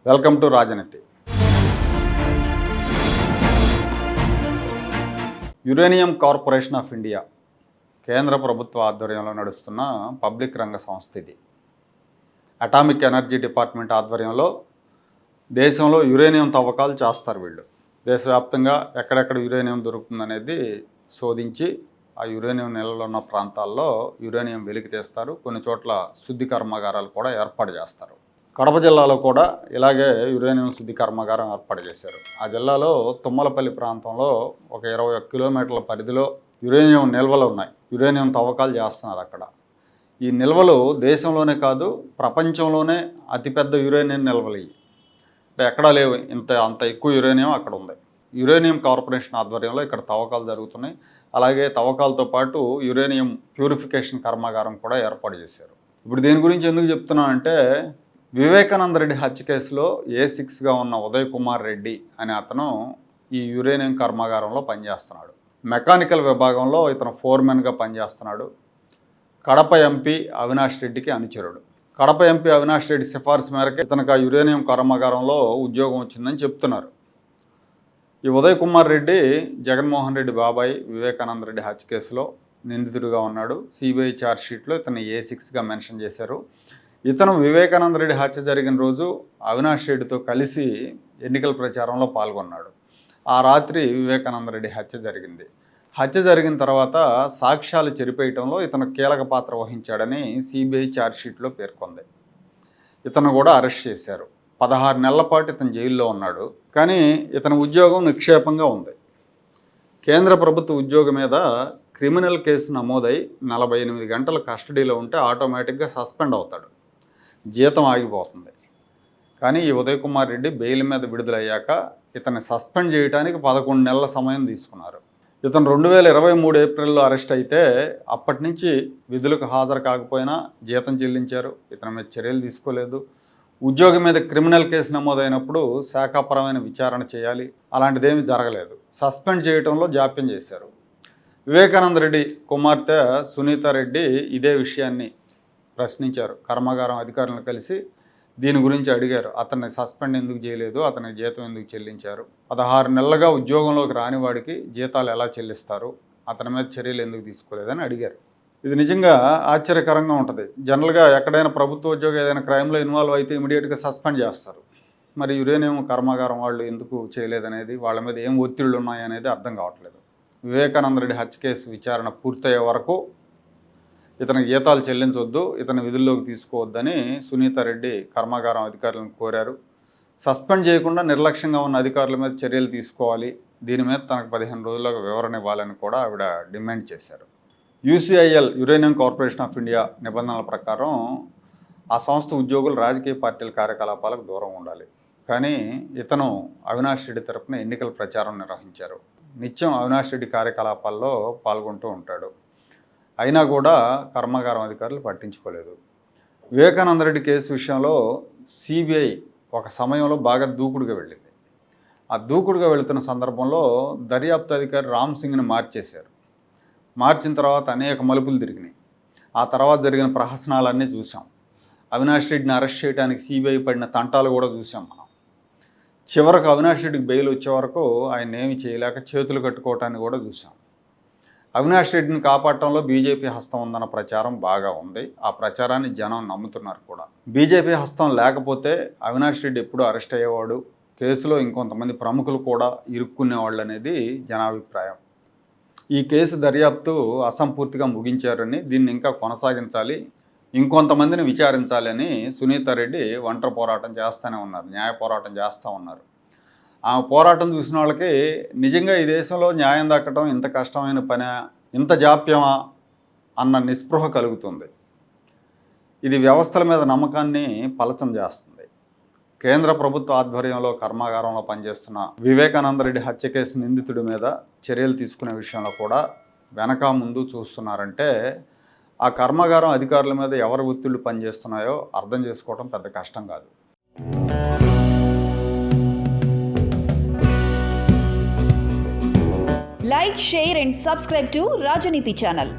Welcome to రాజనీతి. Uranium corporation of India కేంద్ర ప్రభుత్వ ఆధ్వర్యంలో నడుస్తున్న పబ్లిక్ రంగ సంస్థ ఇది. అటామిక్ ఎనర్జీ డిపార్ట్మెంట్ ఆధ్వర్యంలో దేశంలో యురేనియం తవ్వకాలు చేస్తారు వీళ్ళు. దేశవ్యాప్తంగా ఎక్కడెక్కడ యురేనియం దొరుకుతుందనేది శోధించి ఆ యురేనియం నిల్వలో ఉన్న ప్రాంతాల్లో యురేనియం వెలికి తీస్తారు. కొన్ని చోట్ల శుద్ధి కర్మాగారాలు కూడా ఏర్పాటు చేస్తారు. కడప జిల్లాలో కూడా ఇలాగే యురేనియం శుద్ధి కర్మాగారం ఏర్పాటు చేశారు. ఆ జిల్లాలో తుమ్మలపల్లి ప్రాంతంలో ఒక 21 కిలోమీటర్ల పరిధిలో యురేనియం నిల్వలు ఉన్నాయి. యురేనియం తవ్వకాలు చేస్తున్నారు అక్కడ. ఈ నిల్వలు దేశంలోనే కాదు ప్రపంచంలోనే అతిపెద్ద యురేనియం నిల్వలు ఇవి. అంటే ఎక్కడా లేవు అంత ఎక్కువ యురేనియం అక్కడ ఉంది. యురేనియం కార్పొరేషన్ ఆధ్వర్యంలో ఇక్కడ తవ్వకాలు జరుగుతున్నాయి. అలాగే తవ్వకాలతో పాటు యురేనియం ప్యూరిఫికేషన్ కర్మాగారం కూడా ఏర్పాటు చేశారు. ఇప్పుడు దీని గురించి ఎందుకు చెప్తున్నానంటే, వివేకానంద రెడ్డి హత్య కేసులో A6గా ఉన్న ఉదయ్ కుమార్ రెడ్డి అనే అతను ఈ యురేనియం కర్మాగారంలో పనిచేస్తున్నాడు. మెకానికల్ విభాగంలో ఇతను ఫోర్మెన్గా పనిచేస్తున్నాడు. కడప ఎంపీ అవినాష్ రెడ్డికి అనుచరుడు. కడప ఎంపీ అవినాష్ రెడ్డి సిఫార్సు మేరకు ఇతనికి ఆ యురేనియం కర్మాగారంలో ఉద్యోగం వచ్చిందని చెప్తున్నారు. ఈ ఉదయ్ కుమార్ రెడ్డి జగన్మోహన్ రెడ్డి బాబాయ్ వివేకానంద రెడ్డి హత్య కేసులో నిందితుడిగా ఉన్నాడు. సిబిఐ ఛార్జ్షీట్లో ఇతను A6గా మెన్షన్ చేశారు. ఇతను వివేకానంద రెడ్డి హత్య జరిగిన రోజు అవినాష్ రెడ్డితో కలిసి ఎన్నికల ప్రచారంలో పాల్గొన్నాడు. ఆ రాత్రి వివేకానంద రెడ్డి హత్య జరిగింది. హత్య జరిగిన తర్వాత సాక్ష్యాలు చెరిపేయటంలో ఇతను కీలక పాత్ర వహించాడని సిబిఐ ఛార్జ్షీట్లో పేర్కొంది. ఇతను కూడా అరెస్ట్ చేశారు. 16 నెలల పాటు ఇతను జైల్లో ఉన్నాడు. కానీ ఇతని ఉద్యోగం నిక్షేపంగా ఉంది. కేంద్ర ప్రభుత్వ ఉద్యోగం మీద క్రిమినల్ కేసు నమోదై 48 గంటల కస్టడీలో ఉంటే ఆటోమేటిక్గా సస్పెండ్ అవుతాడు, జీతం ఆగిపోతుంది. కానీ ఈ ఉదయ్ కుమార్ రెడ్డి బెయిల్ మీద విడుదలయ్యాక ఇతన్ని సస్పెండ్ చేయడానికి 11 నెలల సమయం తీసుకున్నారు. ఇతను 2023 ఏప్రిల్లో అరెస్ట్ అయితే అప్పటి నుంచి విధులకు హాజరు కాకపోయినా జీతం చెల్లించారు. ఇతని మీద చర్యలు తీసుకోలేదు. ఉద్యోగి మీద క్రిమినల్ కేసు నమోదైనప్పుడు శాఖాపరమైన విచారణ చేయాలి, అలాంటిదేమీ జరగలేదు. సస్పెండ్ చేయడంలో జాప్యం చేశారు. వివేకానంద రెడ్డి కుమార్తె సునీత రెడ్డి ఇదే విషయాన్ని ప్రశ్నించారు. కర్మాగారం అధికారులను కలిసి దీని గురించి అడిగారు. అతన్ని సస్పెండ్ ఎందుకు చేయలేదు, అతనికి జీతం ఎందుకు చెల్లించారు, 16 నెలలుగా ఉద్యోగంలోకి రాని వాడికి జీతాలు ఎలా చెల్లిస్తారు, అతని మీద చర్యలు ఎందుకు తీసుకోలేదని అడిగారు. ఇది నిజంగా ఆశ్చర్యకరంగా ఉంటుంది. జనరల్గా ఎక్కడైనా ప్రభుత్వ ఉద్యోగం ఏదైనా క్రైమ్లో ఇన్వాల్వ్ అయితే ఇమీడియట్గా సస్పెండ్ చేస్తారు. మరి యురేనియం కర్మాగారం వాళ్ళు ఎందుకు చేయలేదనేది, వాళ్ళ మీద ఏం ఒత్తిళ్ళు ఉన్నాయనేది అర్థం కావట్లేదు. వివేకానంద రెడ్డి హత్య కేసు విచారణ పూర్తయ్యే వరకు ఇతనికి జీతాలు చెల్లించవద్దు, ఇతని విధుల్లోకి తీసుకోవద్దని సునీత రెడ్డి కర్మాగారం అధికారులను కోరారు. సస్పెండ్ చేయకుండా నిర్లక్ష్యంగా ఉన్న అధికారుల మీద చర్యలు తీసుకోవాలి, దీని మీద తనకు 15 రోజుల్లోగా వివరణ ఇవ్వాలని కూడా ఆవిడ డిమాండ్ చేశారు. UCIL uranium corporation of India నిబంధనల ప్రకారం ఆ సంస్థ ఉద్యోగులు రాజకీయ పార్టీల కార్యకలాపాలకు దూరం ఉండాలి. కానీ ఇతను అవినాష్ రెడ్డి తరపున ఎన్నికల ప్రచారం నిర్వహించారు. నిత్యం అవినాష్ రెడ్డి కార్యకలాపాల్లో పాల్గొంటూ ఉంటాడు. అయినా కూడా కర్మాగారం అధికారులు పట్టించుకోలేదు. వివేకానంద రెడ్డి కేసు విషయంలో సిబిఐ ఒక సమయంలో బాగా దూకుడుగా వెళ్ళింది. ఆ దూకుడుగా వెళుతున్న సందర్భంలో దర్యాప్తు అధికారి రామ్ సింగ్ని మార్చేశారు. మార్చిన తర్వాత అనేక మలుపులు తిరిగినాయి. ఆ తర్వాత జరిగిన ప్రహసనాలన్నీ చూసాం. అవినాష్ రెడ్డిని అరెస్ట్ చేయడానికి సిబిఐ పడిన తంటాలు కూడా చూసాం మనం. చివరకు అవినాష్ రెడ్డికి బెయిల్ వచ్చే వరకు ఆయన ఏమి చేయలేక చేతులు కట్టుకోవటాన్ని కూడా చూసాం. అవినాష్ రెడ్డిని కాపాడటంలో బీజేపీ హస్తం ఉందన్న ప్రచారం బాగా ఉంది. ఆ ప్రచారాన్ని జనం నమ్ముతున్నారు కూడా. బీజేపీ హస్తం లేకపోతే అవినాష్ రెడ్డి ఎప్పుడూ అరెస్ట్ అయ్యేవాడు, కేసులో ఇంకొంతమంది ప్రముఖులు కూడా ఇరుక్కునేవాళ్ళు అనేది జనాభిప్రాయం. ఈ కేసు దర్యాప్తు అసంపూర్తిగా ముగించారని, దీన్ని ఇంకా కొనసాగించాలి, ఇంకొంతమందిని విచారించాలని సునీత రెడ్డి ఒంటరి పోరాటం చేస్తూనే ఉన్నారు, న్యాయ పోరాటం చేస్తూ ఉన్నారు. ఆ పోరాటం చూసిన వాళ్ళకి నిజంగా ఈ దేశంలో న్యాయం దక్కడం ఇంత కష్టమైన పని, ఇంత జాప్యమా అన్న నిస్పృహ కలుగుతుంది. ఇది వ్యవస్థల మీద నమ్మకాన్ని పలచం చేస్తుంది. కేంద్ర ప్రభుత్వ ఆధ్వర్యంలో కర్మాగారంలో పనిచేస్తున్న వివేకానంద రెడ్డి హత్య కేసు నిందితుడి మీద చర్యలు తీసుకునే విషయంలో కూడా వెనక ముందు చూస్తున్నారంటే ఆ కర్మాగారం అధికారుల మీద ఎవరి ఒత్తిళ్లు పనిచేస్తున్నాయో అర్థం చేసుకోవడం పెద్ద కష్టం కాదు. Like, share and subscribe to Rajaniti channel.